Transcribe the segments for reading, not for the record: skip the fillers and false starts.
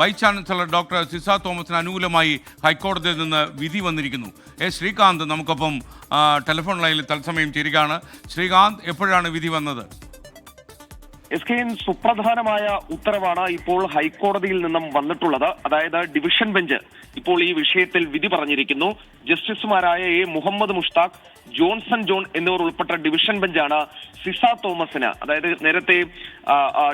Vice chancellor doctor Ciza തോമസിന് അനുകൂലമായി ഹൈക്കോടതിയിൽ നിന്ന് വിധി വന്നിരിക്കുന്നു. ശ്രീകാന്ത് നമുക്കൊപ്പം ടെലിഫോൺ ലൈനിൽ തത്സമയം ചേരുകയാണ്. ശ്രീകാന്ത്, എപ്പോഴാണ് വിധി വന്നത്? SKN സുപ്രധാനമായ ഉത്തരവാണ് ഇപ്പോൾ ഹൈക്കോടതിയിൽ നിന്നും വന്നിട്ടുള്ളത്. അതായത് ഡിവിഷൻ ബെഞ്ച് ഇപ്പോൾ ഈ വിഷയത്തിൽ വിധി പറഞ്ഞിരിക്കുന്നു. ജസ്റ്റിസുമാരായ മുഹമ്മദ് മുഷ്താഖ്, ജോൺസൺ ജോൺ എന്നിവർ ഉൾപ്പെട്ട ഡിവിഷൻ ബെഞ്ചാണ് സിസ തോമസിന്, അതായത് നേരത്തെ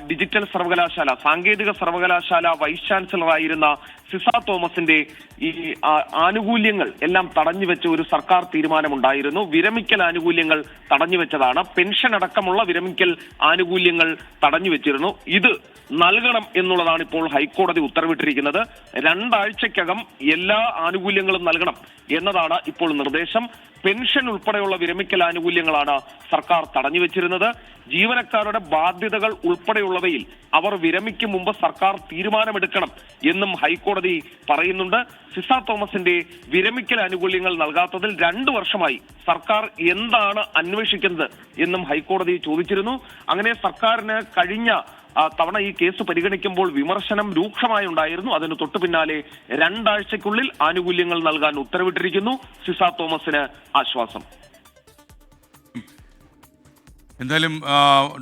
ഡിജിറ്റൽ സർവകലാശാല, സാങ്കേതിക സർവകലാശാല വൈസ് ചാൻസലർ ആയിരുന്ന സിസ തോമസിന്റെ ഈ ആനുകൂല്യങ്ങൾ എല്ലാം തടഞ്ഞുവെച്ച ഒരു സർക്കാർ തീരുമാനമുണ്ടായിരുന്നു. വിരമിക്കൽ ആനുകൂല്യങ്ങൾ തടഞ്ഞുവെച്ചതാണ്. പെൻഷൻ അടക്കമുള്ള വിരമിക്കൽ ആനുകൂല്യങ്ങൾ തടഞ്ഞുവെച്ചിരുന്നു. ഇത് നൽകണം എന്നുള്ളതാണ് ഇപ്പോൾ ഹൈക്കോടതി ഉത്തരവിട്ടിരിക്കുന്നത്. 2 ആഴ്ചക്കകം എല്ലാ ആനുകൂല്യങ്ങളും നൽകണം എന്നതാണ് ഇപ്പോൾ നിർദ്ദേശം. പെൻഷൻ ഉൾപ്പെടെയുള്ള വിരമിക്കൽ ആനുകൂല്യങ്ങളാണ് സർക്കാർ തടഞ്ഞുവെച്ചിരുന്നത്. ജീവനക്കാരുടെ ബാധ്യതകൾ ഉൾപ്പെടെയുള്ളവയിൽ അവർ വിരമിക്കും മുമ്പ് സർക്കാർ തീരുമാനമെടുക്കണം എന്നും ഹൈക്കോടതി പറയുന്നുണ്ട്. സിസ തോമസിന്റെ വിരമിക്കൽ ആനുകൂല്യങ്ങൾ നൽകാത്തതിൽ 2 വർഷമായി സർക്കാർ എന്താണ് അന്വേഷിക്കുന്നത് എന്നും ഹൈക്കോടതി ചോദിച്ചിരുന്നു. അങ്ങനെ സർക്കാരിന് കഴിഞ്ഞ തവണ ഈ കേസ് പരിഗണിക്കുമ്പോൾ വിമർശനം രൂക്ഷമായി ഉണ്ടായിരുന്നു. അതിന് തൊട്ടു പിന്നാലെ 2 ആഴ്ചയ്ക്കുള്ളിൽ ആനുകൂല്യങ്ങൾ നൽകാൻ ഉത്തരവിട്ടിരിക്കുന്നു. സിസ തോമസിന് ആശ്വാസം. എന്തായാലും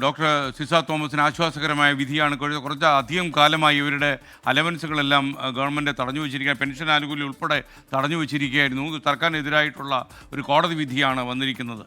ഡോക്ടർ സിസ തോമസിന് ആശ്വാസകരമായ വിധിയാണ്. കുറച്ച് അധികം കാലമായി ഇവരുടെ അലവൻസുകളെല്ലാം ഗവൺമെൻറ് തടഞ്ഞു വെച്ചിരിക്കുക, പെൻഷൻ ആനുകൂല്യം ഉൾപ്പെടെ തടഞ്ഞു വെച്ചിരിക്കുകയായിരുന്നു. സർക്കാരിനെതിരായിട്ടുള്ള ഒരു കോടതി വിധിയാണ് വന്നിരിക്കുന്നത്.